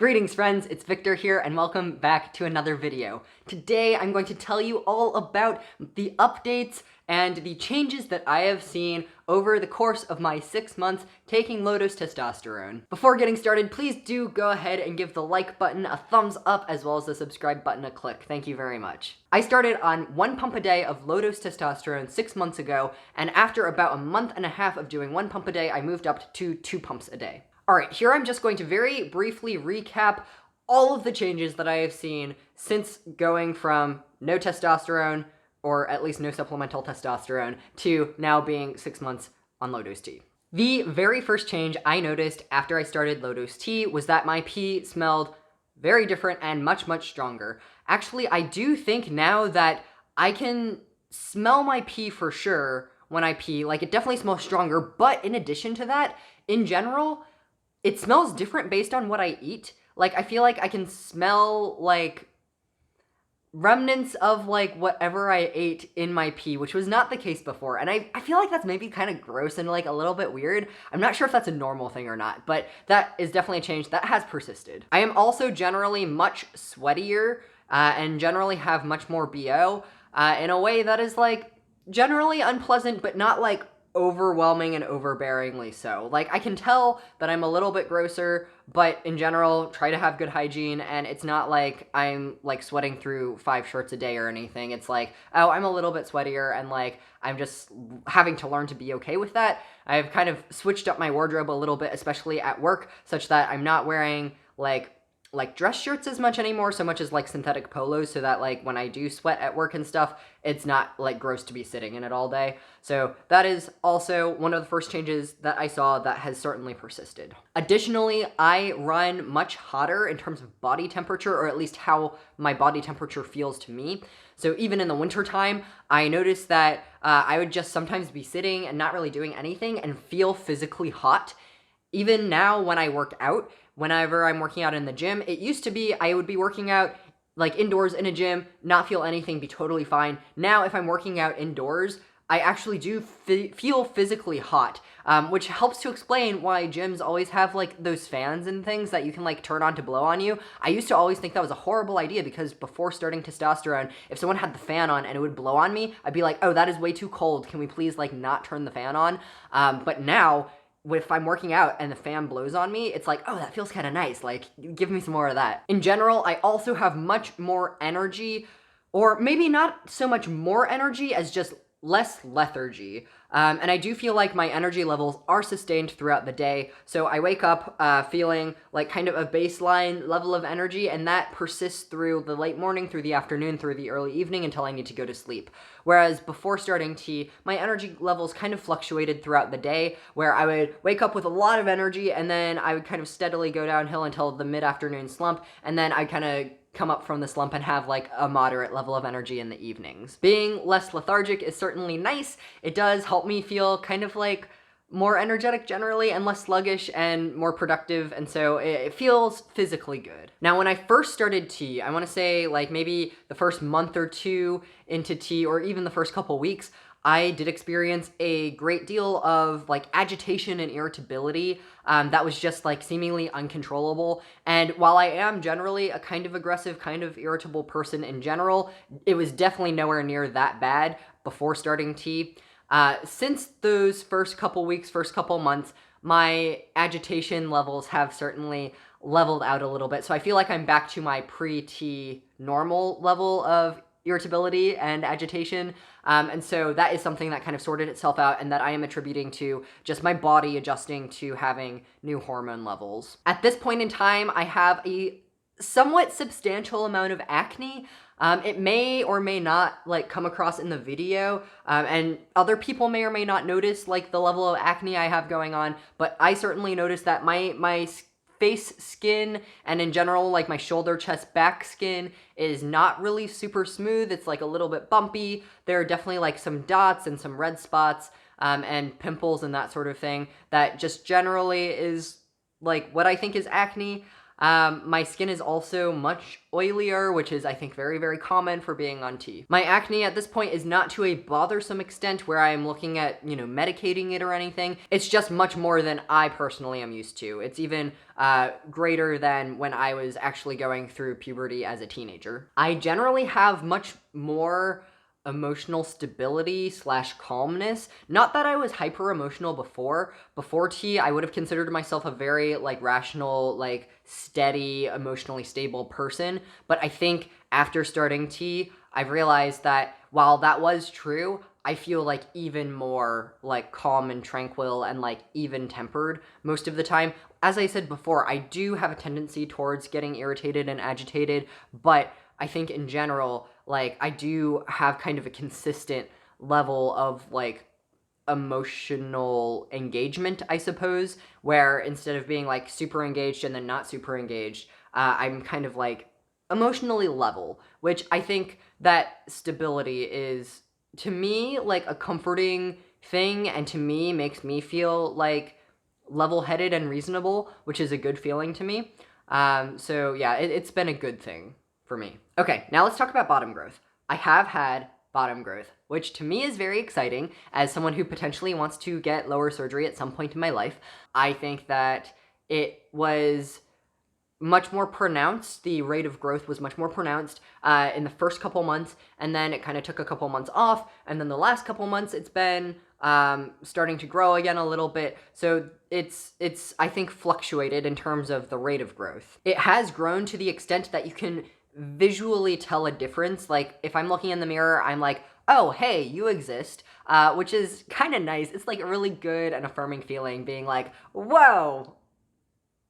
Greetings friends, it's Victor here and welcome back to another video. Today I'm going to tell you all about the updates and the changes that I have seen over the course of my 6 months taking low-dose testosterone. Before getting started, please do go ahead and give the like button a thumbs up as well as the subscribe button a click. Thank you very much. I started on 1 pump a day of low-dose testosterone 6 months ago, and after about a month and a half of doing 1 pump a day, I moved up to 2 pumps a day. Alright, here I'm just going to very briefly recap all of the changes that I have seen since going from no testosterone, or at least no supplemental testosterone, to now being 6 months on low-dose T. The very first change I noticed after I started low-dose T was that my pee smelled very different and much, much stronger. Actually, I do think now that I can smell my pee for sure when I pee. Like, it definitely smells stronger, but in addition to that, in general, it smells different based on what I eat. Like, I feel like I can smell, like, remnants of, like, whatever I ate in my pee, which was not the case before. And I feel like that's maybe kind of gross and, like, a little bit weird. I'm not sure if that's a normal thing or not, but that is definitely a change that has persisted. I am also generally much sweatier and generally have much more BO in a way that is, like, generally unpleasant, but not, like, overwhelming and overbearingly so. Like, I can tell that I'm a little bit grosser, but in general, try to have good hygiene, and it's not like I'm, like, sweating through 5 shirts a day or anything. It's like, oh, I'm a little bit sweatier, and, like, I'm just having to learn to be okay with that. I've kind of switched up my wardrobe a little bit, especially at work, such that I'm not wearing, like dress shirts as much anymore, so much as, like, synthetic polos, so that, like, when I do sweat at work and stuff, it's not, like, gross to be sitting in it all day. So that is also one of the first changes that I saw that has certainly persisted. Additionally, I run much hotter in terms of body temperature, or at least how my body temperature feels to me. So even in the wintertime, I noticed that I would just sometimes be sitting and not really doing anything and feel physically hot. Even now when I work out, whenever I'm working out in the gym, it used to be I would be working out, like, indoors in a gym, not feel anything, be totally fine. Now, if I'm working out indoors, I actually do feel physically hot, which helps to explain why gyms always have, like, those fans and things that you can, like, turn on to blow on you. I used to always think that was a horrible idea because before starting testosterone, if someone had the fan on and it would blow on me, I'd be like, oh, that is way too cold. Can we please, like, not turn the fan on? But now, if I'm working out and the fan blows on me, it's like, oh, that feels kind of nice. Like, give me some more of that. In general, I also have much more energy, or maybe not so much more energy as just less lethargy. And I do feel like my energy levels are sustained throughout the day. So I wake up feeling like kind of a baseline level of energy, and that persists through the late morning, through the afternoon, through the early evening until I need to go to sleep. Whereas before starting T, my energy levels kind of fluctuated throughout the day, where I would wake up with a lot of energy and then I would kind of steadily go downhill until the mid-afternoon slump, and then I kind of come up from the slump and have, like, a moderate level of energy in the evenings. Being less lethargic is certainly nice. It does help me feel kind of, like, more energetic generally and less sluggish and more productive, and so it feels physically good. Now, when I first started T, I want to say, like, maybe the first month or two into T, or even the first couple weeks, I did experience a great deal of, like, agitation and irritability that was just, like, seemingly uncontrollable. And while I am generally a kind of aggressive, kind of irritable person in general, it was definitely nowhere near that bad before starting T. Since those first couple weeks, first couple months, my agitation levels have certainly leveled out a little bit. So I feel like I'm back to my pre-T normal level of irritability and agitation, and so that is something that kind of sorted itself out and that I am attributing to just my body adjusting to having new hormone levels. At this point in time, I have a somewhat substantial amount of acne. It may or may not, like, come across in the video, and other people may or may not notice, like, the level of acne I have going on, but I certainly noticed that my face skin and in general, like, my shoulder, chest, back skin is not really super smooth. It's, like, a little bit bumpy. There are definitely, like, some dots and some red spots and pimples and that sort of thing that just generally is, like, what I think is acne. My skin is also much oilier, which is, I think, very, very common for being on T. My acne at this point is not to a bothersome extent where I am looking at, medicating it or anything. It's just much more than I personally am used to. It's even greater than when I was actually going through puberty as a teenager. I generally have much more emotional stability / calmness. Not that I was hyper emotional before. Before T, I would have considered myself a very rational, steady, emotionally stable person. But I think after starting T, I've realized that while that was true, I feel even more calm and tranquil and even tempered most of the time. As I said before, I do have a tendency towards getting irritated and agitated, but I think in general, I do have kind of a consistent level of emotional engagement, I suppose, where instead of being super engaged and then not super engaged, I'm kind of emotionally level, which I think that stability is, to me, a comforting thing, and to me makes me feel level-headed and reasonable, which is a good feeling to me. So yeah, it's been a good thing for me. Okay, now let's talk about bottom growth. I have had bottom growth, which to me is very exciting as someone who potentially wants to get lower surgery at some point in my life. I think that it was much more pronounced. The rate of growth was much more pronounced in the first couple months, and then it kind of took a couple months off, and then the last couple months it's been starting to grow again a little bit. So it's I think fluctuated in terms of the rate of growth. It has grown to the extent that you can visually tell a difference. Like if I'm looking in the mirror, I'm like, oh, hey, you exist, which is kind of nice. It's a really good and affirming feeling being like, whoa,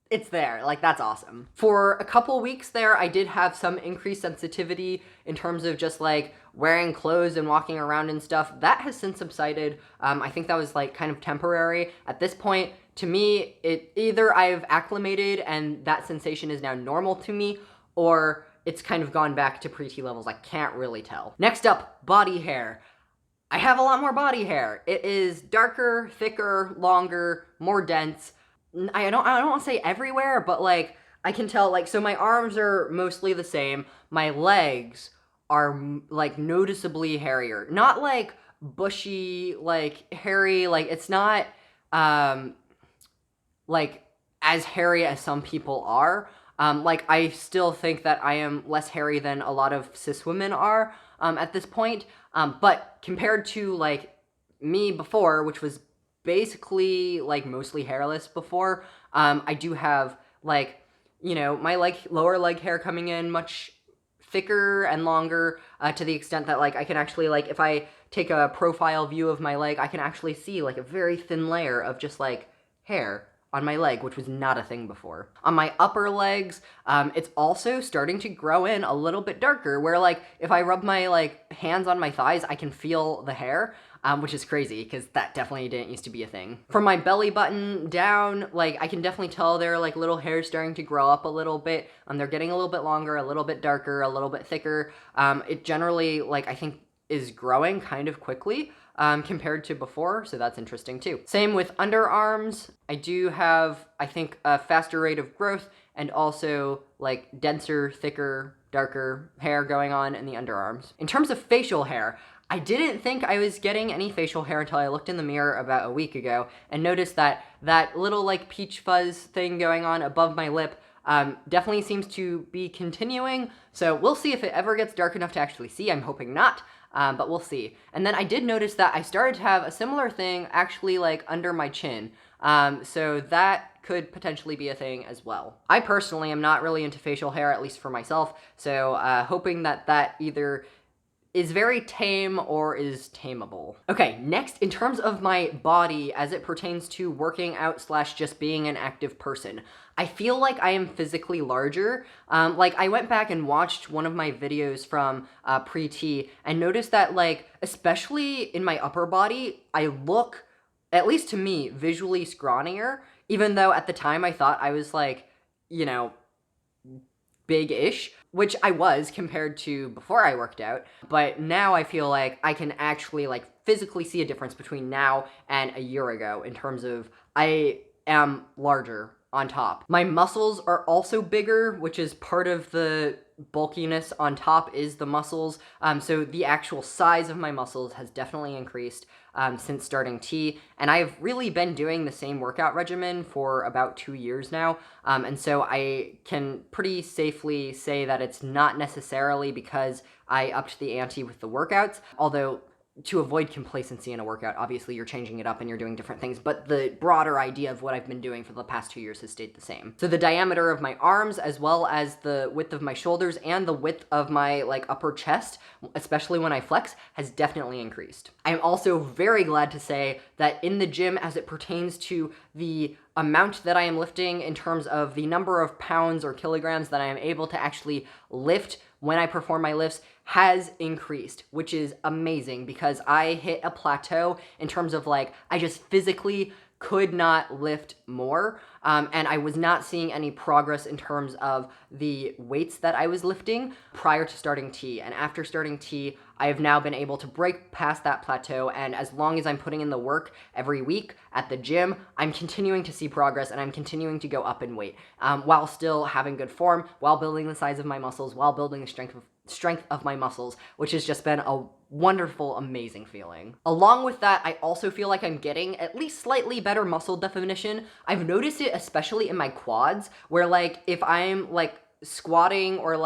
it's there. That's awesome. For a couple weeks there, I did have some increased sensitivity in terms of just wearing clothes and walking around and stuff. That has since subsided. I think that was kind of temporary. At this point, to me, either I've acclimated and that sensation is now normal to me, or it's kind of gone back to pre-T levels. I can't really tell. Next up, body hair. I have a lot more body hair. It is darker, thicker, longer, more dense. I don't want to say everywhere, but I can tell, so my arms are mostly the same. My legs are noticeably hairier. Not bushy, hairy, it's not as hairy as some people are. I still think that I am less hairy than a lot of cis women are at this point. But compared to me before, which was basically mostly hairless before, I do have my lower leg hair coming in much thicker and longer, to the extent that I can actually if I take a profile view of my leg, I can actually see a very thin layer of just hair on my leg, which was not a thing before. On my upper legs, it's also starting to grow in a little bit darker, where if I rub my hands on my thighs, I can feel the hair, which is crazy because that definitely didn't used to be a thing. From my belly button down, I can definitely tell there are little hairs starting to grow up a little bit. They're getting a little bit longer, a little bit darker, a little bit thicker. It generally, I think, is growing kind of quickly compared to before, so that's interesting too. Same with underarms. I do have, I think, a faster rate of growth and also denser, thicker, darker hair going on in the underarms. In terms of facial hair, I didn't think I was getting any facial hair until I looked in the mirror about a week ago and noticed that that little peach fuzz thing going on above my lip definitely seems to be continuing, so we'll see if it ever gets dark enough to actually see. I'm hoping not. But we'll see. And then I did notice that I started to have a similar thing actually under my chin. So that could potentially be a thing as well. I personally am not really into facial hair, at least for myself, so hoping that that either is very tame or is tameable. Okay, next, in terms of my body as it pertains to working out / just being an active person, I feel like I am physically larger. I went back and watched one of my videos from pre-T and noticed that especially in my upper body, I look, at least to me, visually scrawnier, even though at the time I thought I was big-ish, which I was compared to before I worked out, but now I feel like I can actually physically see a difference between now and a year ago in terms of I am larger on top. My muscles are also bigger, which is part of the bulkiness on top is the muscles. So the actual size of my muscles has definitely increased since starting tea. And I've really been doing the same workout regimen for about 2 years now. And so I can pretty safely say that it's not necessarily because I upped the ante with the workouts, although to avoid complacency in a workout, obviously you're changing it up and you're doing different things, but the broader idea of what I've been doing for the past 2 years has stayed the same. So the diameter of my arms, as well as the width of my shoulders and the width of my upper chest, especially when I flex, has definitely increased. I'm also very glad to say that in the gym, as it pertains to the amount that I am lifting in terms of the number of pounds or kilograms that I am able to actually lift when I perform my lifts, has increased, which is amazing because I hit a plateau in terms of I just physically could not lift more, and I was not seeing any progress in terms of the weights that I was lifting prior to starting tea. And after starting tea, I have now been able to break past that plateau, and as long as I'm putting in the work every week at the gym, I'm continuing to see progress and I'm continuing to go up in weight, while still having good form, while building the size of my muscles, while building the strength of my muscles, which has just been a wonderful, amazing feeling. Along with that, I also feel like I'm getting at least slightly better muscle definition. I've noticed it especially in my quads, where if I'm squatting or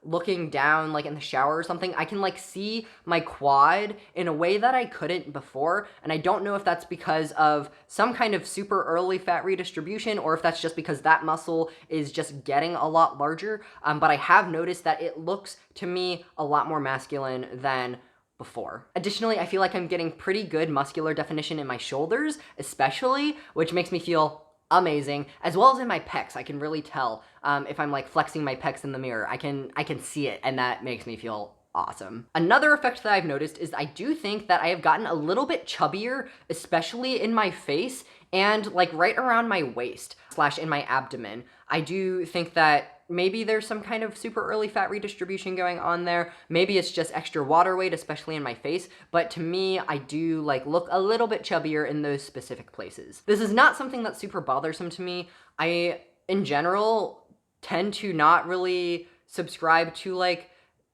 looking down in the shower or something, I can see my quad in a way that I couldn't before. And I don't know if that's because of some kind of super early fat redistribution or if that's just because that muscle is just getting a lot larger. But I have noticed that it looks to me a lot more masculine than before. Additionally, I feel like I'm getting pretty good muscular definition in my shoulders, especially, which makes me feel amazing, as well as in my pecs. I can really tell if I'm flexing my pecs in the mirror. I can see it, and that makes me feel awesome. Another effect that I've noticed is I do think that I have gotten a little bit chubbier, especially in my face and right around my waist / in my abdomen. I do think that maybe there's some kind of super early fat redistribution going on there. Maybe it's just extra water weight, especially in my face. But to me, I do look a little bit chubbier in those specific places. This is not something that's super bothersome to me. I, in general, tend to not really subscribe to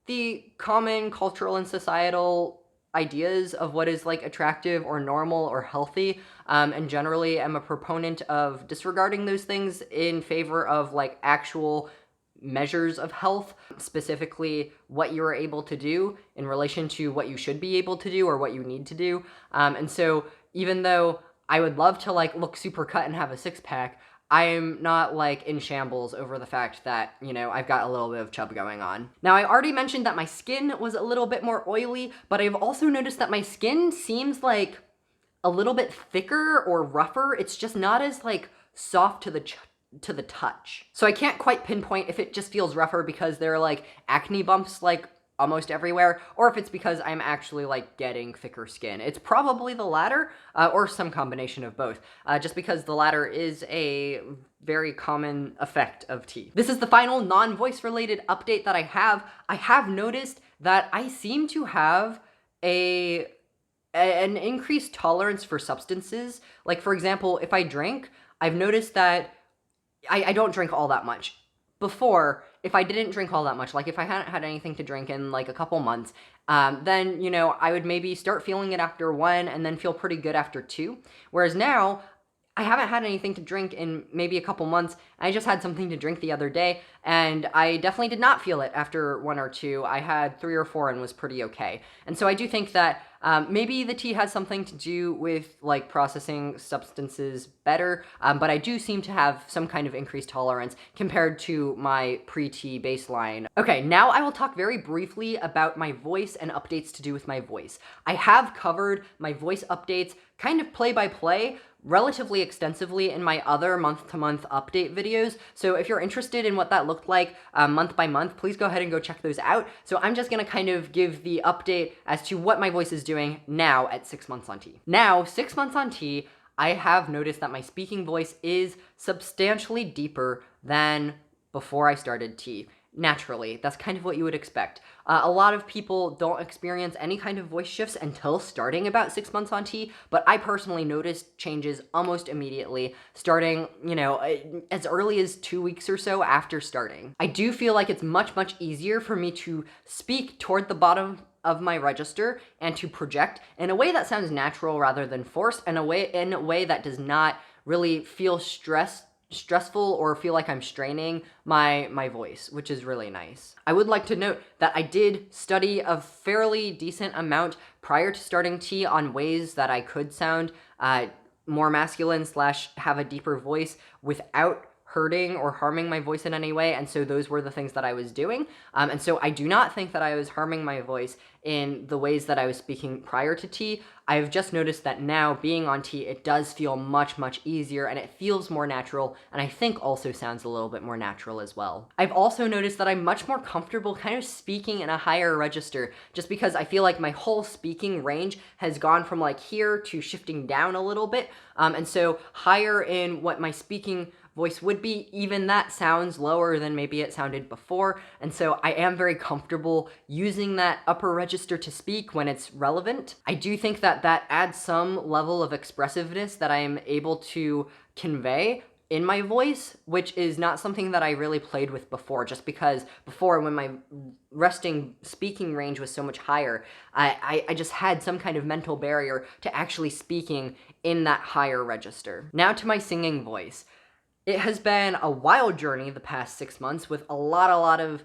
the common cultural and societal ideas of what is attractive or normal or healthy, and generally am a proponent of disregarding those things in favor of actual measures of health, specifically what you're able to do in relation to what you should be able to do or what you need to do. And so even though I would love to look super cut and have a six-pack, I am not in shambles over the fact that, I've got a little bit of chub going on. Now, I already mentioned that my skin was a little bit more oily, but I've also noticed that my skin seems a little bit thicker or rougher. It's just not as soft to the touch. So I can't quite pinpoint if it just feels rougher because there are acne bumps almost everywhere, or if it's because I'm actually getting thicker skin. It's probably the latter, or some combination of both, just because the latter is a very common effect of tea. This is the final non-voice related update that I have. I have noticed that I seem to have an increased tolerance for substances. For example, if I drink, I've noticed that I don't drink all that much. Before, if I didn't drink all that much, if I hadn't had anything to drink in a couple months, then, I would maybe start feeling it after 1 and then feel pretty good after 2. Whereas now, I haven't had anything to drink in maybe a couple months. I just had something to drink the other day, and I definitely did not feel it after 1 or 2. I had 3 or 4 and was pretty okay. And so I do think that maybe the tea has something to do with processing substances better, but I do seem to have some kind of increased tolerance compared to my pre-tea baseline. Okay, now I will talk very briefly about my voice and updates to do with my voice. I have covered my voice updates kind of play by play relatively extensively in my other month-to-month update videos, so if you're interested in what that looked like month by month, please go ahead and go check those out. So I'm just gonna kind of give the update as to what my voice is doing now at 6 months on tea. Now, 6 months on tea, I have noticed that my speaking voice is substantially deeper than before I started tea. naturally. That's kind of what you would expect. A lot of people don't experience any kind of voice shifts until starting about 6 months on T, but I personally noticed changes almost immediately, starting, as early as 2 weeks or so after starting. I do feel like it's much, much easier for me to speak toward the bottom of my register and to project in a way that sounds natural rather than forced, in a way that does not really feel stressful or feel like I'm straining my voice, which is really nice. I would like to note that I did study a fairly decent amount prior to starting T on ways that I could sound more masculine / have a deeper voice without hurting or harming my voice in any way, and so those were the things that I was doing. And so I do not think that I was harming my voice in the ways that I was speaking prior to T. I've just noticed that now, being on T, it does feel much, much easier, and it feels more natural, and I think also sounds a little bit more natural as well. I've also noticed that I'm much more comfortable kind of speaking in a higher register, just because I feel like my whole speaking range has gone from like here to shifting down a little bit, and so higher in what my speaking voice would be, even that sounds lower than maybe it sounded before, and so I am very comfortable using that upper register to speak when it's relevant. I do think that that adds some level of expressiveness that I am able to convey in my voice, which is not something that I really played with before, just because before, when my resting speaking range was so much higher, I just had some kind of mental barrier to actually speaking in that higher register. Now to my singing voice. It has been a wild journey the past 6 months with a lot of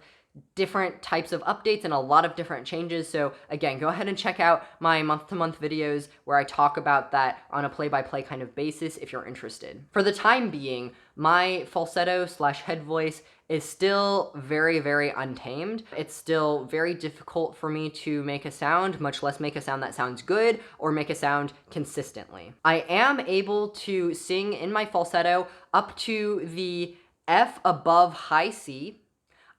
different types of updates and a lot of different changes. So again, go ahead and check out my month-to-month videos where I talk about that on a play-by-play kind of basis if you're interested. For the time being, my falsetto / head voice is still very, very untamed. It's still very difficult for me to make a sound, much less make a sound that sounds good or make a sound consistently. I am able to sing in my falsetto up to the F above high C.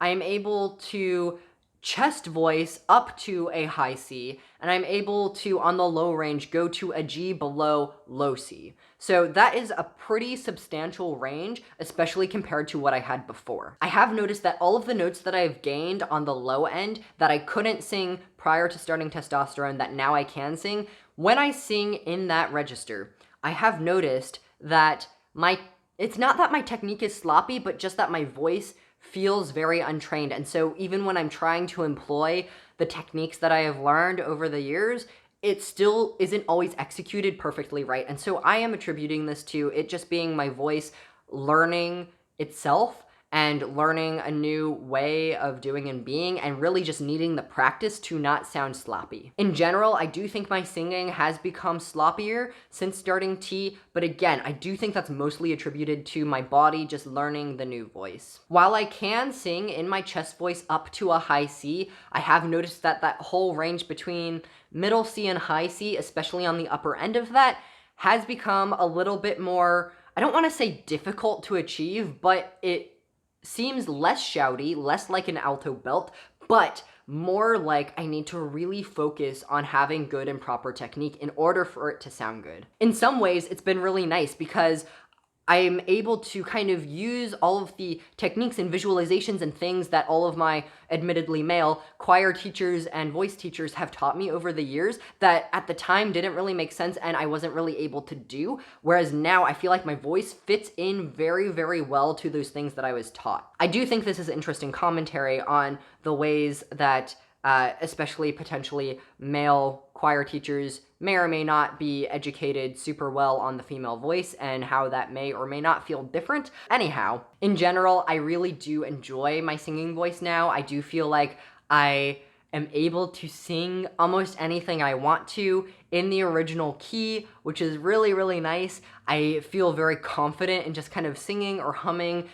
I am able to chest voice up to a high C, and I'm able to, on the low range, go to a G below low C. So that is a pretty substantial range, especially compared to what I had before. I have noticed that all of the notes that I've gained on the low end that I couldn't sing prior to starting testosterone that now I can sing, when I sing in that register, I have noticed that it's not that my technique is sloppy, but just that my voice feels very untrained. And so even when I'm trying to employ the techniques that I have learned over the years, it still isn't always executed perfectly right. And so I am attributing this to it just being my voice learning itself and learning a new way of doing and being, and really just needing the practice to not sound sloppy. In general, I do think my singing has become sloppier since starting T, but again, I do think that's mostly attributed to my body just learning the new voice. While I can sing in my chest voice up to a high C, I have noticed that that whole range between middle C and high C, especially on the upper end of that, has become a little bit more, I don't want to say difficult to achieve, but it seems less shouty, less like an alto belt, but more like I need to really focus on having good and proper technique in order for it to sound good. In some ways, it's been really nice because I'm able to kind of use all of the techniques and visualizations and things that all of my admittedly male choir teachers and voice teachers have taught me over the years that at the time didn't really make sense and I wasn't really able to do, whereas now I feel like my voice fits in very, very well to those things that I was taught. I do think this is interesting commentary on the ways that especially potentially male choir teachers may or may not be educated super well on the female voice and how that may or may not feel different. Anyhow, in general, I really do enjoy my singing voice now. I do feel like I am able to sing almost anything I want to in the original key, which is really, really nice. I feel very confident in just kind of singing or humming,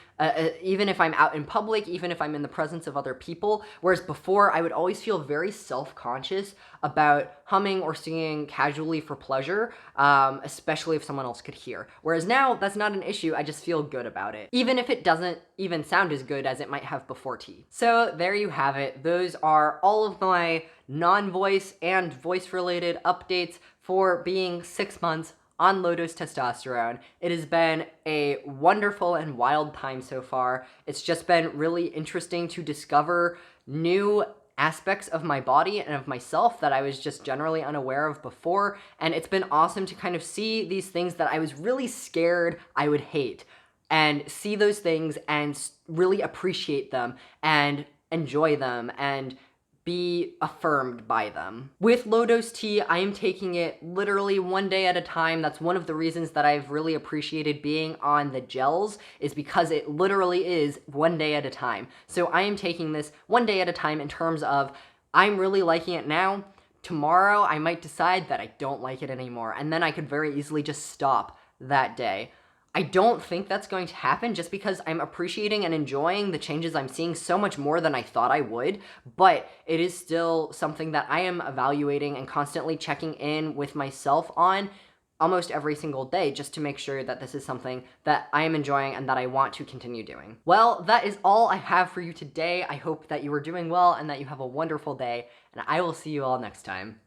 even if I'm out in public, even if I'm in the presence of other people, whereas before I would always feel very self-conscious about humming or singing casually for pleasure, especially if someone else could hear. Whereas now, that's not an issue, I just feel good about it, even if it doesn't even sound as good as it might have before T. So there you have it. Those are all of my non-voice and voice-related updates for being 6 months on low-dose testosterone. It has been a wonderful and wild time so far. It's just been really interesting to discover new aspects of my body and of myself that I was just generally unaware of before, and it's been awesome to kind of see these things that I was really scared I would hate, and see those things and really appreciate them and enjoy them and be affirmed by them. With low-dose tea, I am taking it literally one day at a time. That's one of the reasons that I've really appreciated being on the gels, is because it literally is one day at a time. So I am taking this one day at a time in terms of I'm really liking it now. Tomorrow, I might decide that I don't like it anymore, and then I could very easily just stop that day. I don't think that's going to happen just because I'm appreciating and enjoying the changes I'm seeing so much more than I thought I would, but it is still something that I am evaluating and constantly checking in with myself on almost every single day, just to make sure that this is something that I am enjoying and that I want to continue doing. Well, that is all I have for you today. I hope that you are doing well and that you have a wonderful day, and I will see you all next time.